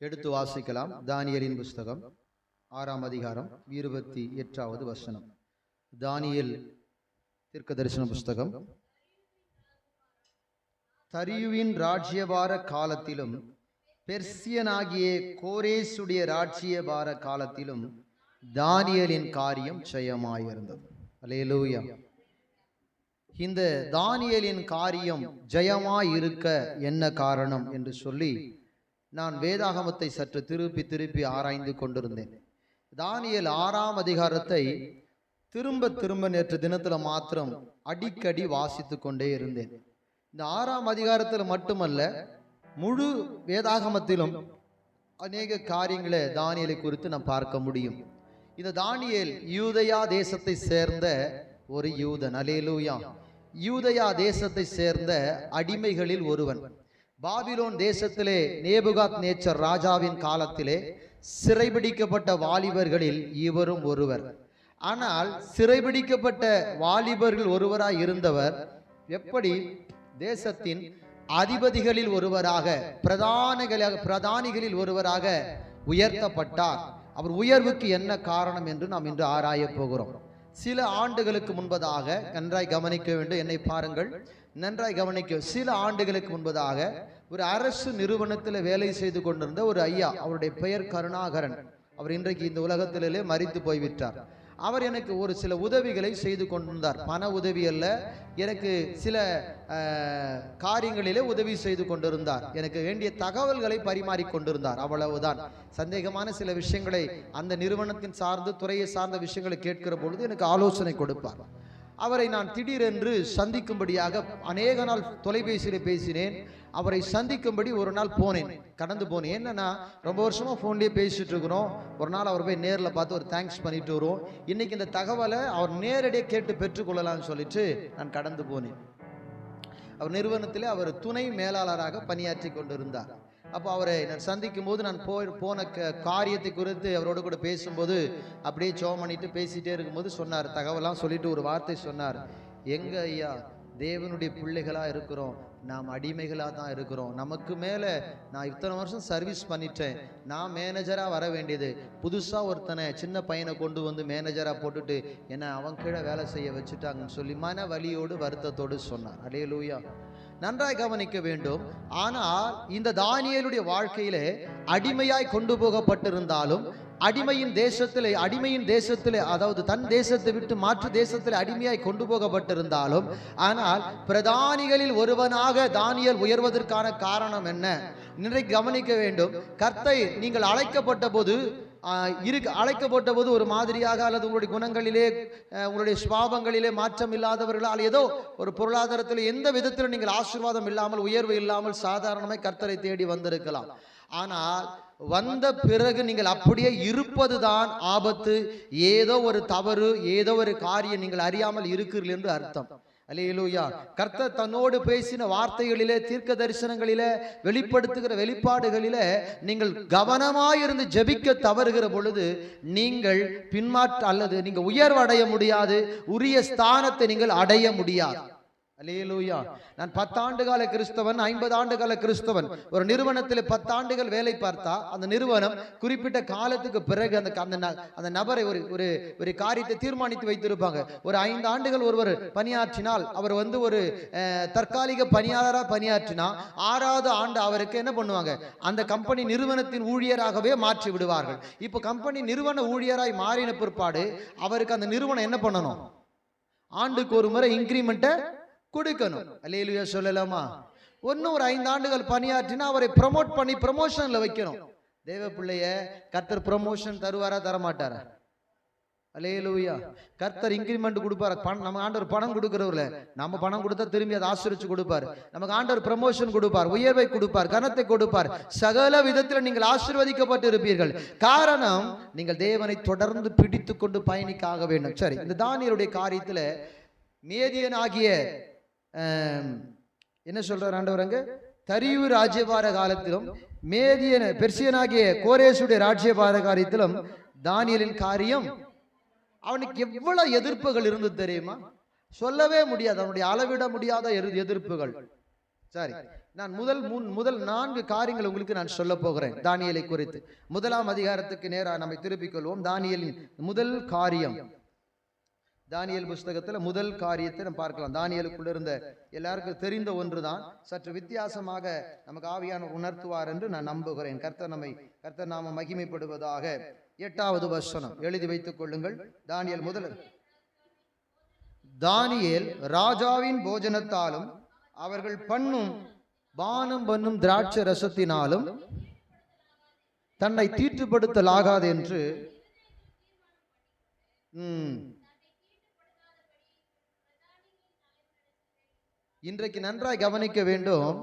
எடுத்து வாசிக்கலாம். தானியேலின் புஸ்தகம் 6ஆம் அதிகாரம் 28வது வசனம். தானியேல் தீர்க்கதரிசன புஸ்தகம். தரியுவின் ராஜ்யபார காலத்திலும் பெர்சியனாகிய கோரேசுடைய ராஜ்யபார காலத்திலும் தானியேலின் காரியம் ஜெயமாயிருந்தது. அல்லேலூயா. இந்த தானியேலின் காரியம் ஜெயமாயிருக்க என்ன காரணம் என்று சொல்லி நான் வேதாகமத்தை சற்று திருப்பி ஆராய்ந்து கொண்டிருந்தேன். தானியேல் 6ஆம் அதிகாரத்தை திரும்ப நேற்று தினத்துல மாத்திரம் அடிக்கடி வாசித்து கொண்டே இருந்தேன். இந்த 6ஆம் அதிகாரத்தில் மட்டுமல்ல, முழு வேதாகமத்திலும் அநேக காரியங்களை தானியேலை குறித்து நாம் பார்க்க முடியும். இந்த தானியேல் யூதயா தேசத்தை சேர்ந்த ஒரு யூதன். அல்லேலூயா. யூதயா தேசத்தை சேர்ந்த அடிமைகளில் ஒருவன். பாபிலோன் தேசத்திலே நேபுகாத் நேச்சர் ராஜாவின் காலத்திலே சிறைபிடிக்கப்பட்ட வாலிபர்களில் இவரும் ஒருவர். ஆனால் சிறைபிடிக்கப்பட்ட வாலிபர்கள் ஒருவராய் இருந்தவர் எப்படி தேசத்தின் அதிபதிகளில் ஒருவராக, பிரதானிகளில் ஒருவராக உயர்த்தப்பட்டார். அவர் உயர்வுக்கு என்ன காரணம் என்று நாம் இன்று ஆராய போகிறோம். சில ஆண்டுகளுக்கு முன்பதாக, நன்றாய் கவனிக்க வேண்டும், என்னை பாருங்கள், நன்றாய் கவனிக்க. சில ஆண்டுகளுக்கு முன்பதாக ஒரு அரசு நிறுவனத்தில் வேலை செய்து கொண்டிருந்த ஒரு ஐயா, அவருடைய பெயர் கருணாகரன். அவர் இன்றைக்கு இந்த உலகத்திலே மரித்து போய்விட்டார். அவர் எனக்கு ஒரு சில உதவிகளை செய்து கொண்டிருந்தார். பண உதவி அல்ல, எனக்கு சில காரியங்களிலே உதவி செய்து கொண்டிருந்தார். எனக்கு வேண்டிய தகவல்களை பரிமாறி கொண்டிருந்தார், அவ்வளவுதான். சந்தேகமான சில விஷயங்களை அந்த நிறுவனத்தின் சார்ந்து, துறையை சார்ந்த விஷயங்களை கேட்கிற பொழுது எனக்கு ஆலோசனை கொடுப்பார். அவரை நான் திடீரென்று சந்திக்கும்படியாக அநேக நாள் தொலைபேசியில் பேசினேன். அவரை சந்திக்கும்படி ஒரு நாள் போனேன், கடந்து போனேன். என்னன்னா, ரொம்ப வருஷமா போன்லயே பேசிட்டு இருக்கிறோம். ஒரு நாள் அவர் போய் நேரில் பார்த்து ஒரு தேங்க்ஸ் பண்ணிட்டு வருவோம். இன்னைக்கு இந்த தகவலை அவர் நேரடியாக கேட்டு பெற்றுக்கொள்ளலாம்னு சொல்லிட்டு நான் கடந்து போனேன். அவர் நிறுவனத்திலே அவர் துணை மேலாளராக பணியாற்றி கொண்டிருந்தார். அப்போ அவரை நான் சந்திக்கும் போது நான் போன காரியத்தை குறித்து அவரோடு கூட பேசும்போது அப்படியே ஜெபம் பண்ணிட்டு பேசிட்டே இருக்கும்போது சொன்னார், தகவலாம் சொல்லிட்டு ஒரு வார்த்தை சொன்னார். எங்க ஐயா, தேவனுடைய பிள்ளைகளாக இருக்கிறோம், நாம் அடிமைகளாக தான் இருக்கிறோம். நமக்கு மேலே நான் இத்தனை வருஷம் சர்வீஸ் பண்ணிட்டேன், நான் மேனேஜராக வர வேண்டியது, புதுசாக ஒருத்தனை சின்ன பையனை கொண்டு வந்து மேனேஜராக போட்டுட்டு என்னை அவன் கீழே வேலை செய்ய வச்சுட்டாங்கன்னு சொல்லி மன வலியோடு வருத்தத்தோடு சொன்னார். அல்லேலூயா. நன்றாய் கவனிக்க வேண்டும். ஆனால் இந்த தானியேலுடைய வாழ்க்கையிலே அடிமையாய் கொண்டு போகப்பட்டிருந்தாலும், அடிமையின் தேசத்திலே அதாவது தன் தேசத்தை விட்டு மாற்று தேசத்தில் அடிமையாய் கொண்டு போகப்பட்டிருந்தாலும், ஆனால் பிரதானிகளில் ஒருவனாக தானியேல் உயர்வதற்கான காரணம் என்ன? இன்றைக்கு கவனிக்க வேண்டும். கர்த்தரை நீங்கள் அழைக்கப்பட்ட போது ஒரு மாதிரியாக, அல்லது உங்களுடைய குணங்களிலே, உங்களுடைய சுபாவங்களிலே மாற்றம் இல்லாதவர்களால், ஏதோ ஒரு பொருளாதாரத்தில் எந்த விதத்தில் நீங்கள் ஆசீர்வாதம் இல்லாமல், உயர்வு இல்லாமல் சாதாரணமாய் கர்த்தரை தேடி வந்திருக்கலாம். ஆனால் வந்த பிறகு நீங்கள் அப்படியே இருப்பதுதான் ஆபத்து. ஏதோ ஒரு தவறு, ஏதோ ஒரு காரியம் நீங்கள் அறியாமல் இருக்கிறீர்கள் என்று அர்த்தம். அல்லேலூயா. கர்த்தர் தன்னோடு பேசின வார்த்தைகளிலே, தீர்க்க தரிசனங்களிலே, வெளிப்படுத்துகிற வெளிப்பாடுகளிலே நீங்கள் கவனமாயிருந்து ஜெபிக்க தவறுகிற பொழுது நீங்கள் அல்லது நீங்கள் உயர்வு அடைய முடியாது, உரிய ஸ்தானத்தை நீங்கள் அடைய முடியாது. அல்லேலூயா. நான் 10 ஆண்டு கால கிறிஸ்தவன், 50 ஆண்டு கால கிறிஸ்தவன். ஒரு நிறுவனத்தில் 10 ஆண்டுகள் வேலை பார்த்தா அந்த நிறுவனம் குறிப்பிட்ட காலத்துக்கு பிறகு அந்த நபரை ஒரு காரியத்தை தீர்மானித்து வைத்திருப்பாங்க. ஒரு 5 ஆண்டுகள் ஒருவர் பணியாற்றினால், அவர் ஒரு தற்காலிக பணியாளராக பணியாற்றினா 6வது ஆண்டு அவருக்கு என்ன பண்ணுவாங்க, அந்த கம்பெனி நிறுவனத்தின் ஊழியராகவே மாற்றி விடுவார்கள். இப்போ கம்பெனி நிறுவன ஊழியராய் மாறின பிற்பாடு அவருக்கு அந்த நிறுவனம் என்ன பண்ணணும், ஆண்டுக்கு ஒரு முறை இன்கிரிமெண்ட்டை கொடுக்கணும். அல்லேலூயா சொல்லலாமா? ஒரு 5 ஆண்டுகள் பணியாற்றினா அவரை ப்ரமோட் பண்ணி ப்ரமோஷன்ல வைக்கணும். தேவ பிள்ளைய கர்த்தர் ப்ரமோஷன் தருவாரா, தரமாட்டாரா? அல்லேலூயா. கர்த்தர் இன்கிரிமெண்ட் கொடுப்பாரு. நம்ம ஆண்டவர் பணம் கொடுக்கிறவர்ல, நம்ம பணம் கொடுத்தா திரும்பி அதை ஆசீர்வதிச்சு கொடுப்பார். நமக்கு ஆண்டவர் ப்ரமோஷன் கொடுப்பார், உயர்வை கொடுப்பார், கனத்தை கொடுப்பார். சகல விதத்தில் நீங்கள் ஆசீர்வதிக்கப்பட்டு இருப்பீர்கள். காரணம், நீங்கள் தேவனை தொடர்ந்து பிடித்து கொண்டு பயணிக்காக வேண்டும். சரி, இந்த தானியேலுடைய காரியத்துல மேதியனாகிய என்ன சொல்றார் ஆண்டவரங்க, தரியு ராஜ்யபார காலத்திலும் பெர்சியனாகிய கோரேசுடைய ராஜ்யபார காரியத்திலும் தானியேலின் காரியம், அவனுக்கு எவ்வளவு எதிர்ப்புகள் இருந்து தெரியுமா? சொல்லவே முடியாது. அவனுடைய அளவிட முடியாத எதிர்ப்புகள். சரி, நான் முதல் 4 காரியங்கள் உங்களுக்கு நான் சொல்ல போகிறேன் தானியேலை குறித்து. 1ஆம் அதிகாரத்துக்கு நேராக நம்மை திருப்பிக் கொள்வோம். தானியேலின் முதல் காரியம், தானியேல் புஸ்தகத்துல முதல் காரியத்தை நம்ம பார்க்கலாம். தானியேலுக்குள்ள இருந்த எல்லாருக்கும் தெரிந்த ஒன்றுதான், சற்று வித்தியாசமாக நமக்கு ஆவியானவர் உணர்த்துவார் என்று நான் நம்புகிறேன். கர்த்தர் நாம மகிமைப்படுவதாக. 8வது வசனம் எழுதி வைத்துக் கொள்ளுங்கள். தானியேல் ராஜாவின் போஜனத்தாலும் அவர்கள் பானம் பண்ணும் திராட்சை ரசத்தினாலும் தன்னை தீட்டுப்படுத்தலாகாது என்று இன்றைக்கு நன்றாய் கவனிக்க வேண்டும்.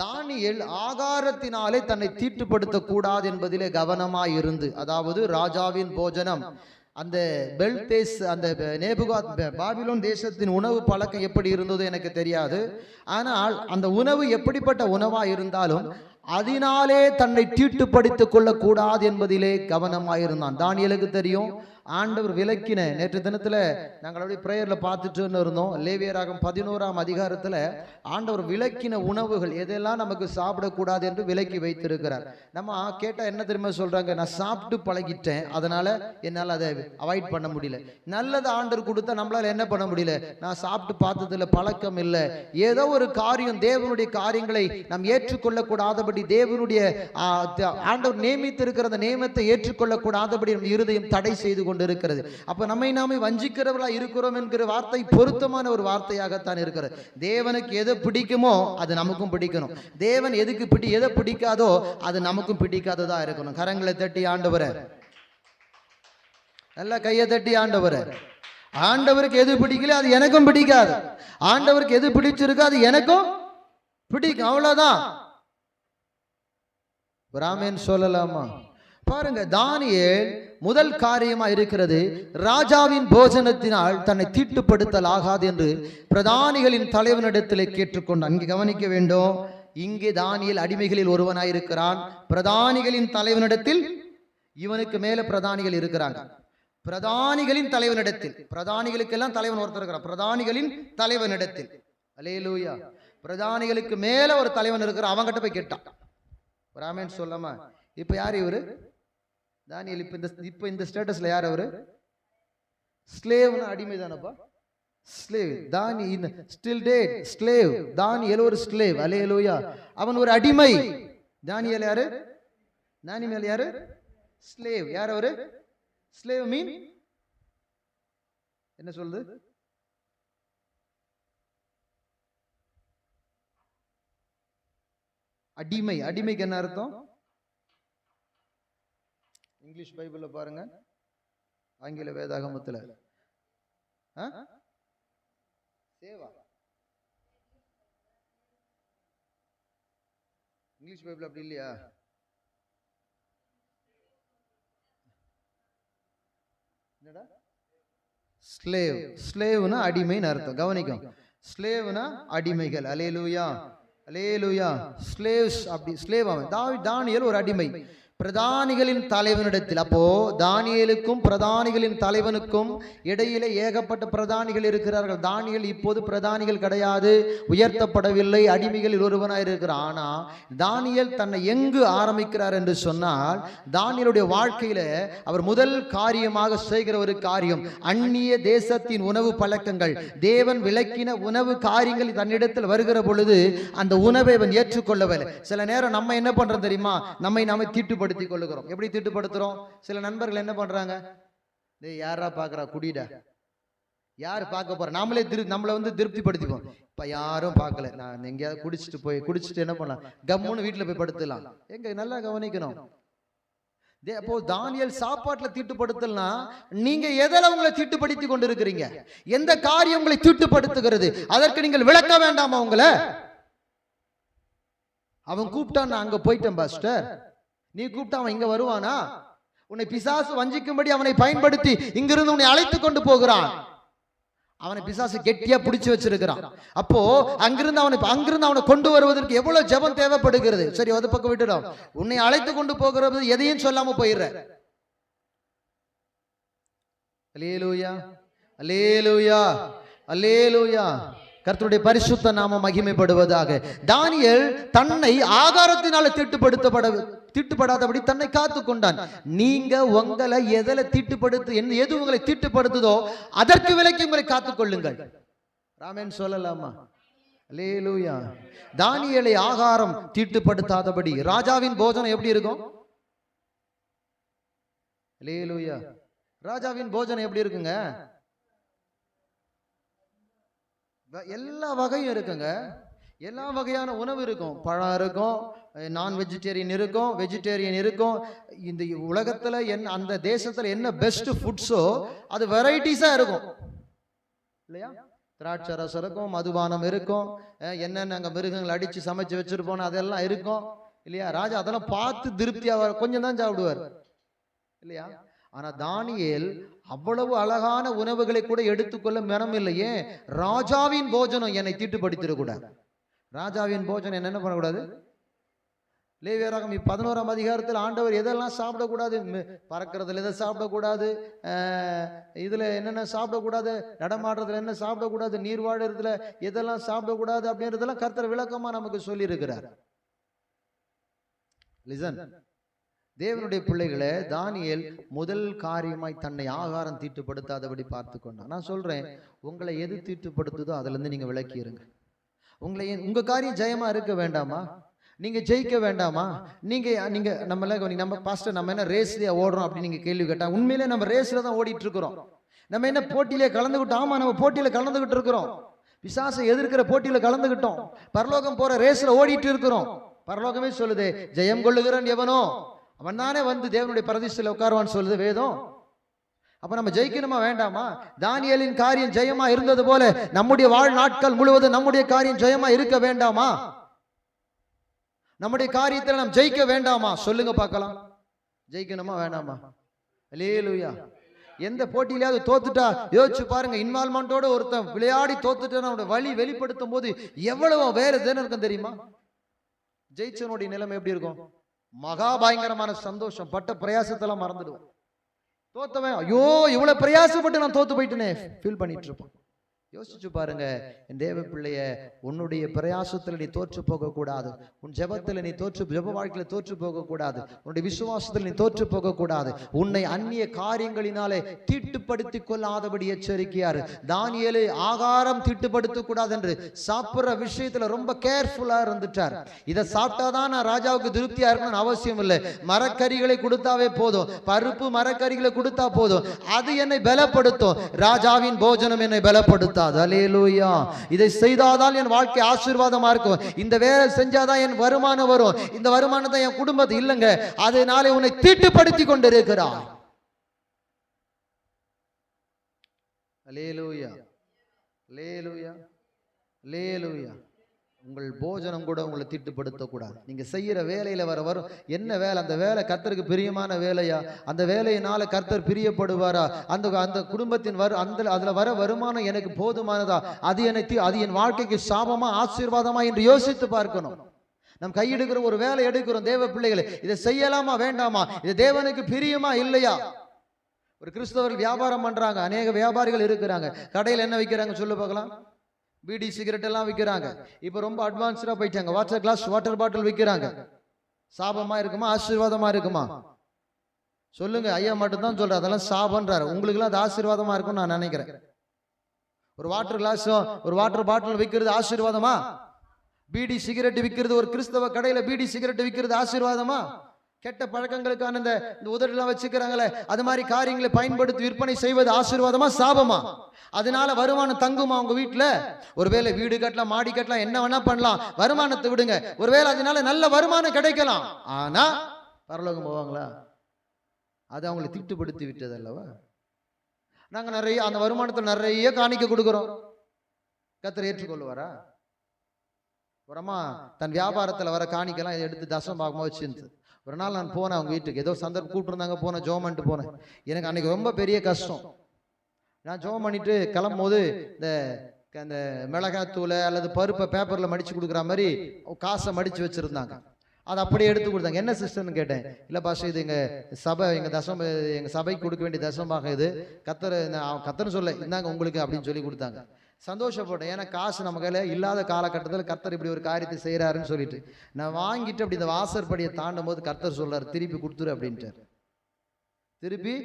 தானியேல் ஆகாரத்தினாலே தன்னை தீட்டுப்படுத்த கூடாது என்பதிலே கவனமாய் இருந்து, அதாவது ராஜாவின் போஜனம், அந்த பெல்தேஸ், அந்த பாபிலோன் தேசத்தின் உணவு பழக்கம் எப்படி இருந்ததோ எனக்கு தெரியாது. ஆனால் அந்த உணவு எப்படிப்பட்ட உணவா இருந்தாலும் அதனாலே தன்னை தீட்டுப்படுத்திக் கொள்ளக்கூடாது என்பதிலே கவனமாயிருந்தான். தானியேலுக்கு தெரியும் ஆண்டவர் விலக்கின, நேற்று தினத்துல நாங்கள் அப்படியே பிரேயர்ல பார்த்துட்டு இருந்தோம். லேவியராகம் 11ஆம் அதிகாரத்துல ஆண்டவர் விலக்கின உணவுகள் எதெல்லாம் நமக்கு சாப்பிடக்கூடாது என்று விலக்கி வைத்திருக்கிறார். நம்ம கேட்டா என்ன தெரியுமா சொல்றாங்க, நான் சாப்பிட்டு பழகிட்டேன், அதனால என்னால் அதை அவாய்ட் பண்ண முடியல. நல்லது ஆண்டவர் கொடுத்தா நம்மளால என்ன பண்ண முடியல, நான் சாப்பிட்டு பார்த்ததுல பழக்கம் இல்லை, ஏதோ ஒரு காரியம் தேவனுடைய காரியங்களை நாம் ஏற்றுக்கொள்ள கூடாதபடி, தேவனுடைய ஆண்டவர் நியமித்திருக்கிற அந்த நியமத்தை ஏற்றுக்கொள்ள கூடாதபடி நம் இருதயம் தடை செய்து கொண்டிருக்கிறது. அப்ப நம்மை நாமே வஞ்சிக்கிறவர்களா இருக்கிறோம் என்கிற வார்த்தை பொருத்தமான ஒரு வார்த்தையாகத்தான் இருக்கிறது. தேவனுக்கு எதை பிடிக்குமோ அது நமக்கும் பிடிக்கணும். தேவன் எதை பிடிக்காதோ அது நமக்கும் பிடிக்காததா இருக்கணும். கரங்களை தட்டி ஆண்டவரே, நல்ல கையை தட்டி ஆண்டவரே, ஆண்டவருக்கு எது பிடிக்கல அது எனக்கும் பிடிக்காது, ஆண்டவருக்கு எது பிடிச்சிருக்கு அது எனக்கும் பிடிக்கும், அவ்வளவுதான். ராமேன் சொல்லலாமா? பாருங்க, தானியேல் முதல் காரியமா இருக்கிறது, ராஜாவின் போஜனத்தினால் தன்னை தீட்டுப்படுத்தல் ஆகாது என்று பிரதானிகளின் தலைவனிடத்திலே கேட்டுக்கொண்டான். அங்கே கவனிக்க வேண்டும், இங்கே தானியேல் அடிமைகளில் ஒருவனாயிருக்கிறான். பிரதானிகளின் தலைவனிடத்தில், இவனுக்கு மேல பிரதானிகள் இருக்கிறாங்க. பிரதானிகளின் தலைவனிடத்தில், பிரதானிகளுக்கெல்லாம் தலைவன் ஒருத்தர் இருக்கிறான், பிரதானிகளின் தலைவனிடத்தில். அல்லேலூயா. பிரதானிகளுக்கு மேல ஒரு தலைவன் இருக்கிறான், அவங்கிட்ட போய் கேட்டான். ராமேன் சொல்லாமா? இப்ப யார் இவரு? தானியேல் இப்ப இந்த ஸ்டேட்டஸ்ல யார் அவரு? ஸ்லேவ்னா அடிமை தானப்பா, slave. Still that slave. Daniel ஒரு ஸ்லேவ். அல்லேலூயா. அவன் ஒரு அடிமை. தானியேல் யாரு? தானியேல் யாரு? ஸ்லேவ். யார் அவரு? ஸ்லேவ் மீன் என்ன சொல்லுது? அடிமை. அடிமைக்கு என்ன அர்த்தம்? இங்கிலீஷ் பைபிள்ல பாருங்க, ஆங்கில வேதாகமத்துல சேவா. இங்கிலீஷ் பைபிள் அப்படி இல்லையா? என்னடா? ஸ்லேவ். ஸ்லேவ்னா அடிமைன்னு அர்த்தம். கவனிக்கும், ஸ்லேவ்னா அடிமைகள். அல்லேலூயா, அல்லேலூயா. ஸ்லேவ்ஸ், அப்படி ஸ்லேவ். அவன் தானியேல் ஒரு அடிமை பிரதானிகளின் தலைவனிடத்தில். அப்போ தானியேலுக்கும் பிரதானிகளின் தலைவனுக்கும் இடையிலே ஏகப்பட்ட பிரதானிகள் இருக்கிறார்கள். தானியேல் இப்போது பிரதானிகள் கிடையாது, உயர்த்தப்படவில்லை, அடிமைகளில் ஒருவனாய் இருக்கிறார். ஆனா தானியேல் தன்னை எங்கு ஆரம்பிக்கிறார் என்று சொன்னால், தானியேலுடைய வாழ்க்கையில அவர் முதல் காரியமாக செய்கிற ஒரு காரியம், அந்நிய தேசத்தின் உணவு பழக்கங்கள், தேவன் விலக்கின உணவு காரியங்கள் தன்னிடத்தில் வருகிற பொழுது அந்த உணவை அவன் ஏற்றுக்கொள்ளவில்லை. சில நேரம் நம்ம என்ன பண்றோம் தெரியுமா, நம்மை நாம தீட்டுப்படுத்திக் கொள்ளுகிறோம். எப்படி தீட்டுப்படுத்துறோம்? சில நண்பர்கள் என்ன பண்றாங்க, யாரா பாக்குறா, குடிடா, யாரு பார்க்க போற, நம்மளே நம்மளை வந்து திருப்திப்படுத்திப்போம். இப்ப யாரும் பார்க்கல, நான் எங்கேயாவது குடிச்சிட்டு என்ன பண்ணலாம், கம்முன்னு வீட்டுல போய் படுத்துலாம். எங்க நல்லா கவனிக்கணும். அப்போ தானியேல் சாப்பாட்டுல தீட்டுப்படுத்தல்னா, நீங்க எதில் உங்களை தீட்டுப்படுத்தி கொண்டு இருக்கிறீங்க? எந்த காரியம் உங்களை தீட்டுப்படுத்துகிறது? அதற்கு நீங்கள் விளக்க வேண்டாமா? உங்களை அவன் கூப்பிட்டான், நான் அங்க போயிட்டேன் பாஸ்டர், நீ கூப்பிட்டா அவன் இங்க வருவானா? உன்னை பிசாசு வஞ்சிக்கும்படி அவனை பயன்படுத்தி இங்கிருந்து உன்னை அழைத்து கொண்டு போகிறான். அவனை பிசாசு கெட்டியா பிடிச்சு வச்சிருக்கிறான். அப்போ அங்கிருந்து அவனை கொண்டு வருவதற்கு எவ்வளவு ஜெபம் தேவைப்படுகிறது. சரி, அது பக்கம் விட்டுடும். உன்னை அழைத்து கொண்டு போகிறது எதையும் சொல்லாம போயிடுற. அல்லேலூயா, அல்லேலூயா, அல்லேலூயா. கர்த்தருடைய பரிசுத்த நாமம் மகிமைப்படுவதாக. தானியேல் தன்னை ஆகாரத்தினால தீட்டுப்படாதபடி தன்னை காத்து கொண்டான். நீங்க உங்களை எதில் எது உங்களை தீட்டுப்படுத்துதோ அதற்கு விலக்கி உங்களை காத்துக் கொள்ளுங்கள். ராமன் சொல்லலாமா? அல்லேலூயா. தானியேலை ஆகாரம் தீட்டுப்படுத்தாதபடி. ராஜாவின் போஜனம் எப்படி இருக்கும்? அல்லேலூயா. ராஜாவின் போஜனம் எப்படி இருக்குங்க? எல்லா வகையும் இருக்குங்க. எல்லா வகையான உணவு இருக்கும். பழம் இருக்கும், நான் வெஜிடேரியன் இருக்கும், வெஜிடேரியன் இருக்கும். இந்த உலகத்துல அந்த தேசத்துல என்ன பெஸ்ட் ஃபுட்ஸோ அது வெரைட்டிஸா இருக்கும் இல்லையா? திராட்சை ரசம் இருக்கும், மதுபானம் இருக்கும், என்னென்ன அங்க மிருகங்கள் அடிச்சு சமைச்சு வச்சிருப்போம் அதெல்லாம் இருக்கும் இல்லையா? ராஜா அதெல்லாம் பார்த்து திருப்தியா கொஞ்சம் தான் சாப்பிடுவார் இல்லையா? ஆனா தானியேல் அவ்வளவு அழகான உணவுகளை கூட எடுத்துக்கொள்ள மனம் இல்லையே. ராஜாவின் போஜனம் என்னை தீட்டுப்படுத்திடக்கூடாது. ராஜாவின் போஜனம் என்ன பண்ணக்கூடாது? லேவியராகமம் 11ஆம் அதிகாரத்தில் ஆண்டவர் எதெல்லாம் சாப்பிடக்கூடாது, பறக்கிறதுல எதை சாப்பிடக்கூடாது, இதுல என்னென்ன சாப்பிடக்கூடாது, நடமாடுறதுல என்ன சாப்பிடக்கூடாது, நீர் வாழறதுல எதெல்லாம் சாப்பிடக்கூடாது அப்படின்றதெல்லாம் கர்த்தர் விளக்கமா நமக்கு சொல்லி இருக்கிறார். லிசன், தேவனுடைய பிள்ளைகளை, தானியேல் முதல் காரியமாய் தன்னை ஆகாரம் தீட்டுப்படுத்தாதபடி பார்த்து கொண்டான். நான் சொல்றேன், உங்களை எது தீட்டுப்படுத்துதோ அதுல இருந்து நீங்க விலக்கி இருங்க. உங்க காரியம் ஜெயமா இருக்க வேண்டாமா? நீங்க ஜெயிக்க வேண்டாமா? நீங்க நம்ம பாஸ்டர் நம்ம என்ன ரேஸ்லயே ஓடுறோம் அப்படின்னு நீங்க கேள்வி கேட்டா, உண்மையிலே நம்ம ரேஸ்ல தான் ஓடிட்டு இருக்கிறோம். நம்ம என்ன போட்டியிலே கலந்துகிட்டோம்? ஆமா, நம்ம போட்டியில கலந்துகிட்டு இருக்கிறோம். பிசாசை எதிர்க்கிற போட்டியில கலந்துகிட்டோம். பரலோகம் போற ரேஸ்ல ஓடிட்டு இருக்கிறோம். பரலோகமே சொல்லுது, ஜெயம் கொள்ளுகிறவன் எவனோ அவன் தானே வந்து தேவனுடைய பிரதிஷ்டையில் உட்காருவான்னு சொல்லுது வேதம். அப்ப நம்ம ஜெயிக்கணுமா வேண்டாமா? தானியேலின் காரியம் ஜெயமா இருந்தது போல நம்முடைய வாழ் நாட்கள் முழுவதும் நம்முடைய காரியம் ஜெயமா இருக்க வேண்டாமா? நம்முடைய காரியத்தில் நாம் ஜெயிக்க வேண்டாமா? சொல்லுங்க பார்க்கலாம். ஜெயிக்கணுமா வேண்டாமா? அல்லேலூயா. எந்த போட்டியிலாவது தோத்துட்டா யோசிச்சு பாருங்க. இன்வால்மெண்டோட ஒருத்தன் விளையாடி தோத்துட்டா அவனோட வழி வெளிப்படுத்தும் போது எவ்வளவு வேற இருக்கும் தெரியுமா? ஜெயிச்சவனுடைய நிலைமை எப்படி இருக்கும்? மகா பயங்கரமான சந்தோஷம், பட்ட பிரயாசத்தெல்லாம் மறந்துடுவோம். தோத்தவன் ஐயோ இவ்வளவு பிரயாசப்பட்டு நான் தோத்து போயிட்டேனே ஃபீல் பண்ணிட்டு இருப்போம். யோசிச்சு பாருங்க, என் தேவ பிள்ளைய, உன்னுடைய பிரயாசத்துல நீ தோற்று போக கூடாது. உன் ஜெபத்துல நீ ஜெப வாழ்க்கையில தோற்று போக கூடாது. உன்னுடைய விசுவாசத்துல நீ தோற்று போக கூடாது. உன்னை அந்நிய காரியங்களினாலே தீட்டுப்படுத்தி கொள்ளாதபடி எச்சரிக்கையாரு. தானியேலை ஆகாரம் தீட்டுப்படுத்த கூடாது என்று சாப்பிடுற விஷயத்துல ரொம்ப கேர்ஃபுல்லா இருந்துட்டார். இதை சாப்பிட்டாதான் நான் ராஜாவுக்கு திருப்தியா இருக்கணும்னு அவசியம் இல்லை. மரக்கறிகளை கொடுத்தாவே போதும், பருப்பு மரக்கறிகளை கொடுத்தா போதும், அது என்னை பலப்படுத்தும். ராஜாவின் போஜனம் என்னை பலப்படுத்தும். அல்லேலூயா. இதை செய்தாதான் என் வாழ்க்கை ஆசீர்வாதமா இருக்கும். இந்த வேலை செஞ்சாதான் என் வருமானம் வரும். இந்த வருமானத்தை என் குடும்பத்தை இல்லைங்க, அதனாலே உன்னை தீட்டுப்படுத்தி கொண்டிருக்கிறார். அல்லேலூயா, அல்லேலூயா, அல்லேலூயா. உங்கள் போஜனம் கூட உங்களை தீட்டுப்படுத்தக்கூடாது. நீங்க செய்யற வேலையில வரும் என்ன வேலை, அந்த வேலை கர்த்தருக்கு பிரியமான வேலையா? அந்த வேலையினால கர்த்தர் பிரியப்படுவாரா? அந்த குடும்பத்தின் அதுல வர வருமானம் எனக்கு போதுமானதா? அது என் வாழ்க்கைக்கு சாபமா ஆசீர்வாதமா என்று யோசித்து பார்க்கணும். நம் கையெடுக்கிற ஒரு வேலை எடுக்கிறோம் தேவ பிள்ளைகளை, இதை செய்யலாமா வேண்டாமா? இது தேவனுக்கு பிரியமா இல்லையா? ஒரு கிறிஸ்தவர்கள் வியாபாரம் பண்றாங்க, அநேக வியாபாரிகள் இருக்கிறாங்க. கடையில் என்ன வைக்கிறாங்க சொல்லு பார்க்கலாம்? பீடி சிகரெட் எல்லாம் விற்கிறாங்க. இப்ப ரொம்ப அட்வான்ஸ்டா போயிட்டாங்க. வாட்டர் கிளாஸ், வாட்டர் பாட்டில் விற்கிறாங்க. சாபமா இருக்குமா ஆசீர்வாதமா இருக்குமா? சொல்லுங்க. ஐயா மட்டும் தான் சொல்ற அதெல்லாம் சாபன்றாரு. உங்களுக்கு எல்லாம் அது ஆசீர்வாதமா இருக்கும் நான் நினைக்கிறேன். ஒரு வாட்டர் கிளாஸும் ஒரு வாட்டர் பாட்டில் விற்கிறது ஆசீர்வாதமா? பீடி சிகரெட் விற்கிறது, ஒரு கிறிஸ்தவ கடையில பீடி சிகரெட் விற்கிறது ஆசீர்வாதமா? கெட்ட பழக்கங்களுக்கான இந்த உதடெல்லாம் வச்சுக்கிறாங்களே, அது மாதிரி காரியங்களை பயன்படுத்தி விற்பனை செய்வது ஆசீர்வாதமா சாபமா? அதனால வருமானம் தங்குமா உங்க வீட்டுல? ஒருவேளை வீடு கட்டலாம், மாடி கட்டலாம், என்ன வேணா பண்ணலாம், வருமானத்தை விடுங்க. ஒருவேளை அதனால நல்ல வருமானம் கிடைக்கலாம், ஆனா பரலோகம் போவாங்களா? அது அவங்களை திட்டுப்படுத்தி விட்டது அல்லவா? நாங்க நிறைய அந்த வருமானத்தில் நிறைய காணிக்க கொடுக்கிறோம், கர்த்தர் ஏற்றுக்கொள்வாரா? ஒரு அம்மா தன் வியாபாரத்துல வர காணிக்கலாம் எடுத்து தசம் பாகமா வச்சிருந்து. ஒரு நாள் நான் போனேன் அவங்க வீட்டுக்கு, ஏதோ சந்தர்ப்பம் கூப்பிட்டுருந்தாங்க, போனேன், ஜோம் பண்ணிட்டு போனேன். எனக்கு அன்னைக்கு ரொம்ப பெரிய கஷ்டம். நான் ஜோம் பண்ணிட்டு கிளம்பும் போது இந்த மிளகாத்தூளை அல்லது பருப்பை பேப்பர்ல மடிச்சு கொடுக்குற மாதிரி காசை மடிச்சு வச்சிருந்தாங்க. அதை அப்படியே எடுத்து கொடுத்தாங்க. என்ன சிஸ்டர்னு கேட்டேன். இல்லை பாஷா, இது எங்க சபை, எங்க சபைக்கு கொடுக்க வேண்டிய தசமாக, இது கத்தர்னு சொல்ல, இந்தாங்க உங்களுக்கு அப்படின்னு சொல்லி கொடுத்தாங்க. சந்தோஷப்பட்டேன். ஏன்னா காசு நம்ம கையில் இல்லாத காலகட்டத்தில் கர்த்தர் இப்படி ஒரு காரியத்தை செய்கிறாருன்னு சொல்லிட்டு நான் வாங்கிட்டு அப்படி இந்த வாசற்படியை தாண்டும் போது கர்த்தர் சொல்றாரு, திருப்பி கொடுத்துரு அப்படின்ட்டார். திருப்பி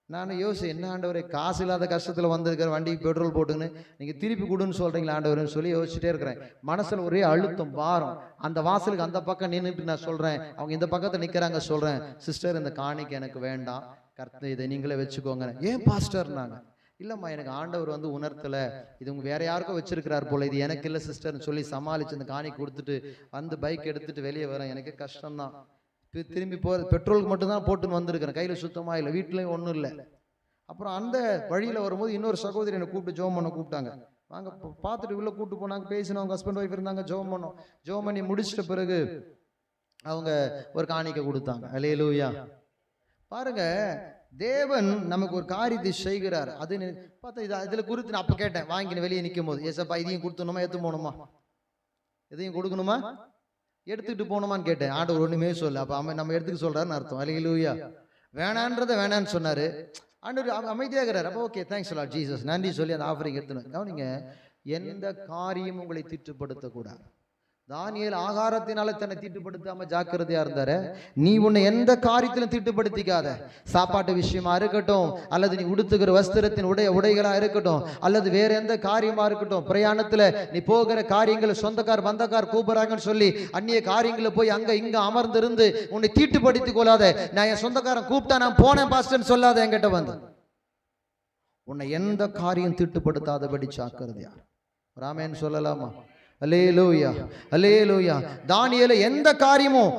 நான் யோசிச்சு, என்ன ஆண்டவரே, காசு இல்லாத கஷ்டத்தில் வந்திருக்கிற வண்டிக்கு பெட்ரோல் போட்டுன்னு நீங்கள் திருப்பி கொடுன்னு சொல்கிறீங்களா ஆண்டவர்னு சொல்லி யோசிச்சுட்டே இருக்கிறேன். மனசில் ஒரே அழுத்தம், பாரம். அந்த வாசலுக்கு அந்த பக்கம் நின்றுட்டு நான் சொல்கிறேன், அவங்க இந்த பக்கத்தில் நிற்கிறாங்க. சொல்கிறேன், சிஸ்டர் இந்த காணிக்கை எனக்கு வேண்டாம், கர்த்தர் இதை நீங்களே வச்சுக்கோங்க. ஏன் பாஸ்டர்னாங்க. இல்லைம்மா, எனக்கு ஆண்டவர் உணர்த்தலை, இது உங்க வேற யாருக்கும் வச்சிருக்கிறார் போல, இது எனக்கு இல்லை சிஸ்டர்னு சொல்லி சமாளித்து அந்த காணிக்கை கொடுத்துட்டு வந்து பைக் எடுத்துட்டு வெளியே வரேன். எனக்கு கஷ்டம்தான். திரும்பி பெட்ரோலுக்கு மட்டும்தான் போட்டுன்னு வந்திருக்கிறேன், கையில் சுத்தமாக இல்லை, வீட்லேயும் ஒன்றும் இல்லை. அப்புறம் அந்த வழியில் வரும்போது இன்னொரு சகோதரி என்னை கூப்பிட்டு ஜெபம் பண்ண கூப்பிட்டாங்க. வாங்க பார்த்துட்டு உள்ளே கூப்பிட்டு போனாங்க. பேசினோம், அவங்க ஹஸ்பண்ட் ஒய்ஃப் இருந்தாங்க. ஜெபம் பண்ணோம். ஜெபம் பண்ணி முடிச்சிட்ட பிறகு அவங்க ஒரு காணிக்கை கொடுத்தாங்க. அல்லேலூயா. பாருங்க, தேவன் நமக்கு ஒரு காரியத்தை செய்கிறார். அது பார்த்தா இதில் குறித்து நான் அப்போ கேட்டேன், வாங்கின வெளியே நிற்கும் போது, ஏசப்பா இதையும் கொடுத்துணுமா, எடுத்து போகணுமா, எதையும் கொடுக்கணுமா, எடுத்துக்கிட்டு போகணுமான்னு கேட்டேன். ஆண்டவர் ஒன்றுமே சொல்ல. அப்போ நம்ம எடுத்துக்க சொல்கிறாருன்னு அர்த்தம். அல்லேலூயா. வேணான்றதை வேணான்னு சொன்னார். ஆண்டவர் அமைதியாகிறார். அப்போ ஓகே, தேங்க்ஸ் லார்ட் ஜீசஸ், நன்றி சொல்லி அந்த ஆஃபரிங் எடுத்துன்னு கவனிங்க. எந்த காரியம் உங்களை தீட்டுப்படுத்தக்கூடாது. தானியேல் ஆகாரத்தினால தன்னை தீட்டுப்படுத்தாம ஜாக்கிரதையா இருந்தாரு. நீ உன்னை எந்த காரியத்திலும் தீட்டுப்படுத்திக்காத. சாப்பாட்டு விஷயமா இருக்கட்டும், அல்லது நீ உடுத்துகிற வஸ்திரத்தின் உடைகளா இருக்கட்டும், அல்லது வேற எந்த காரியமா இருக்கட்டும், பிரயாணத்துல நீ போகிற காரியங்கள், சொந்தக்கார் பந்தக்கார் கூப்பிடுறாங்கன்னு சொல்லி அந்நிய காரியங்களை போய் அங்க இங்க அமர்ந்திருந்து உன்னை தீட்டுப்படுத்திக் கொள்ளாத. நான் என் சொந்தக்காரன் கூப்பிட்டா நான் போனேன் பாஸ்டர்னு சொல்லாத. என்கிட்ட வந்து உன்னை எந்த காரியம் தீட்டுப்படுத்தாதபடி ஜாக்கிரதையா. ராமேன்னு சொல்லலாமா? அல்லேலூயா, அல்லேலூயா. தானியேல் எந்த காரியமும்